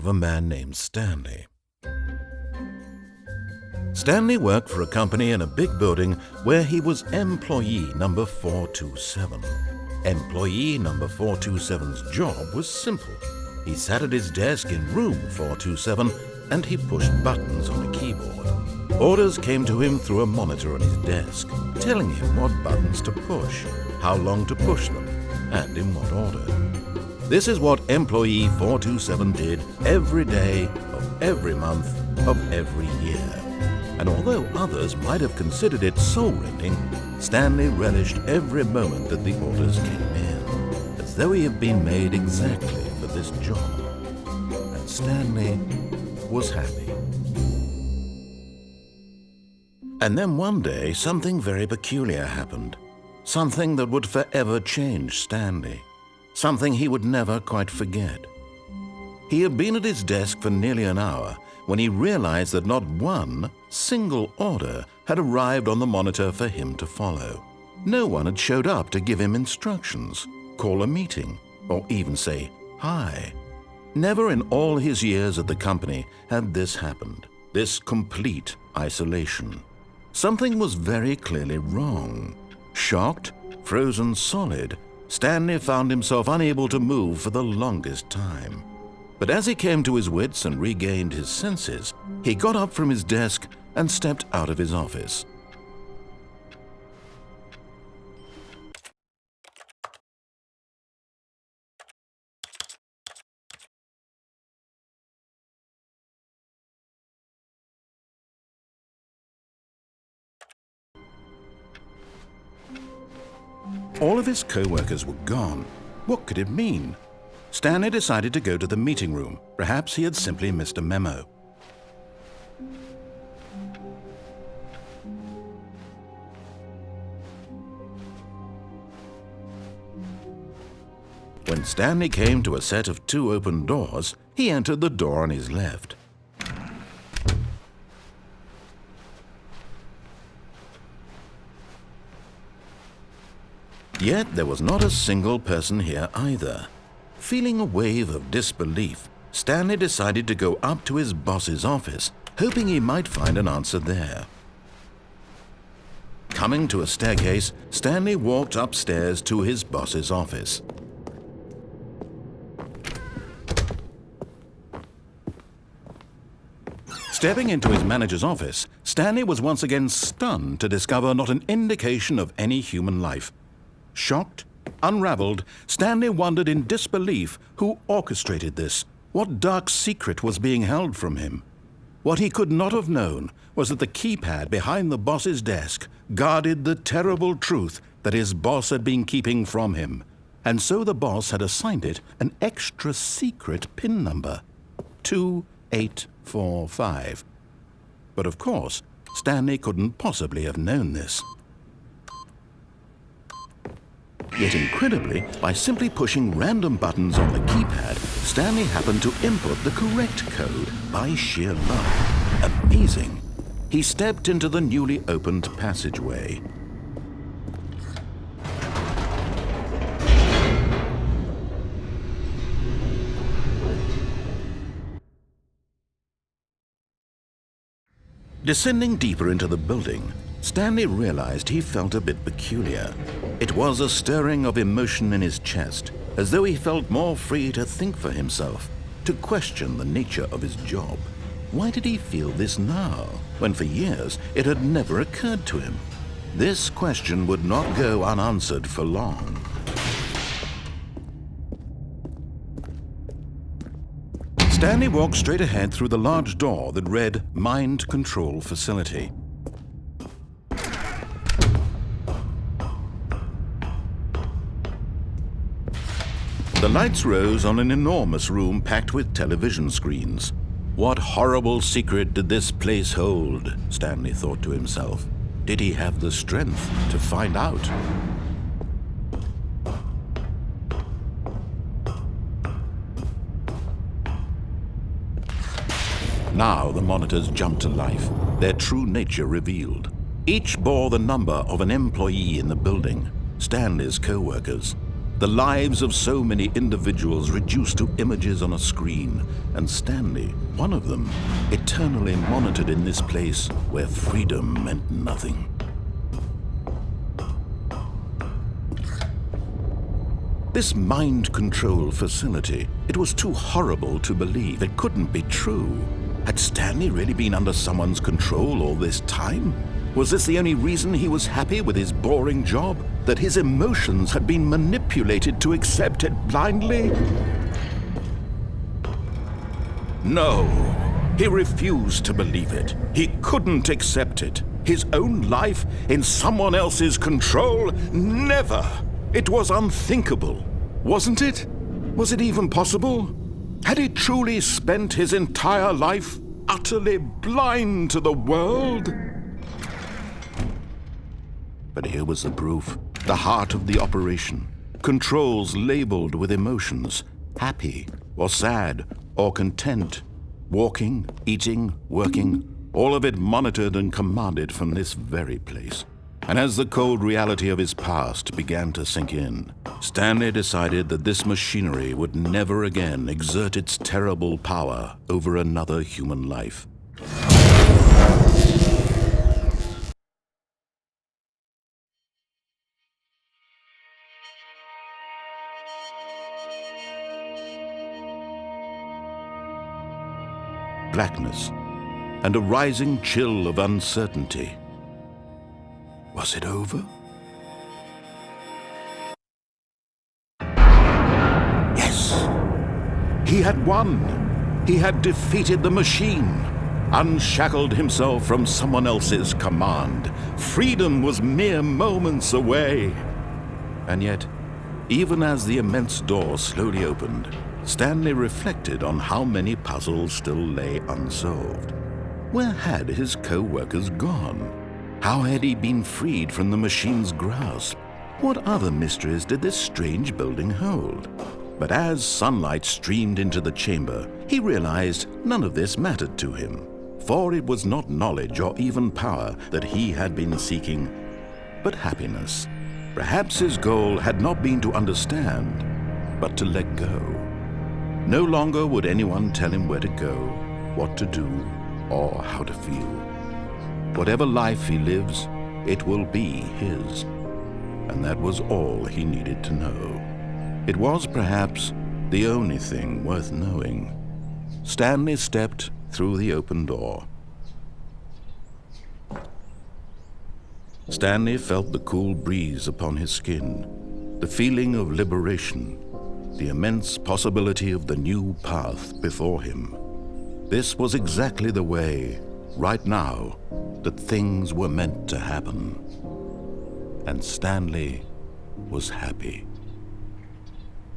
a man named Stanley. Stanley worked for a company in a big building where he was employee number 427. Employee number 427's job was simple. He sat at his desk in room 427 and he pushed buttons on a keyboard. Orders came to him through a monitor on his desk, telling him what buttons to push, how long to push them, and in what order. This is what employee 427 did every day of every month of every year. And although others might have considered it soul-rending, Stanley relished every moment that the orders came in, as though he had been made exactly for this job. And Stanley was happy. And then one day, something very peculiar happened. Something that would forever change Stanley. Something he would never quite forget. He had been at his desk for nearly an hour when he realized that not one single order had arrived on the monitor for him to follow. No one had showed up to give him instructions, call a meeting, or even say hi. Never in all his years at the company had this happened, this complete isolation. Something was very clearly wrong. Shocked, frozen solid, Stanley found himself unable to move for the longest time. But as he came to his wits and regained his senses, he got up from his desk and stepped out of his office. All of his co-workers were gone. What could it mean? Stanley decided to go to the meeting room. Perhaps he had simply missed a memo. When Stanley came to a set of 2 open doors, he entered the door on his left. Yet there was not a single person here either. Feeling a wave of disbelief, Stanley decided to go up to his boss's office, hoping he might find an answer there. Coming to a staircase, Stanley walked upstairs to his boss's office. Stepping into his manager's office, Stanley was once again stunned to discover not an indication of any human life. Shocked, unraveled, Stanley wondered in disbelief who orchestrated this, what dark secret was being held from him. What he could not have known was that the keypad behind the boss's desk guarded the terrible truth that his boss had been keeping from him, and so the boss had assigned it an extra secret PIN number, 2845. But of course, Stanley couldn't possibly have known this. Yet incredibly, by simply pushing random buttons on the keypad, Stanley happened to input the correct code by sheer luck. Amazing! He stepped into the newly opened passageway. Descending deeper into the building, Stanley realized he felt a bit peculiar. It was a stirring of emotion in his chest, as though he felt more free to think for himself, to question the nature of his job. Why did he feel this now, when for years it had never occurred to him? This question would not go unanswered for long. Stanley walked straight ahead through the large door that read Mind Control Facility. The lights rose on an enormous room packed with television screens. What horrible secret did this place hold? Stanley thought to himself. Did he have the strength to find out? Now the monitors jumped to life, their true nature revealed. Each bore the number of an employee in the building, Stanley's co-workers. The lives of so many individuals reduced to images on a screen, and Stanley, one of them, eternally monitored in this place where freedom meant nothing. This mind control facility, it was too horrible to believe. It couldn't be true. Had Stanley really been under someone's control all this time? Was this the only reason he was happy with his boring job? That his emotions had been manipulated to accept it blindly? No, he refused to believe it. He couldn't accept it. His own life in someone else's control? Never! It was unthinkable, wasn't it? Was it even possible? Had he truly spent his entire life utterly blind to the world? But here was the proof, the heart of the operation. Controls labeled with emotions, happy or sad or content. Walking, eating, working, all of it monitored and commanded from this very place. And as the cold reality of his past began to sink in, Stanley decided that this machinery would never again exert its terrible power over another human life. Blackness and a rising chill of uncertainty. Was it over? Yes! He had won! He had defeated the machine, unshackled himself from someone else's command. Freedom was mere moments away. And yet, even as the immense door slowly opened, Stanley reflected on how many puzzles still lay unsolved. Where had his co-workers gone? How had he been freed from the machine's grasp? What other mysteries did this strange building hold? But as sunlight streamed into the chamber, he realized none of this mattered to him, for it was not knowledge or even power that he had been seeking, but happiness. Perhaps his goal had not been to understand, but to let go. No longer would anyone tell him where to go, what to do, or how to feel. Whatever life he lives, it will be his. And that was all he needed to know. It was perhaps the only thing worth knowing. Stanley stepped through the open door. Stanley felt the cool breeze upon his skin, the feeling of liberation, the immense possibility of the new path before him. This was exactly the way, right now, that things were meant to happen. And Stanley was happy.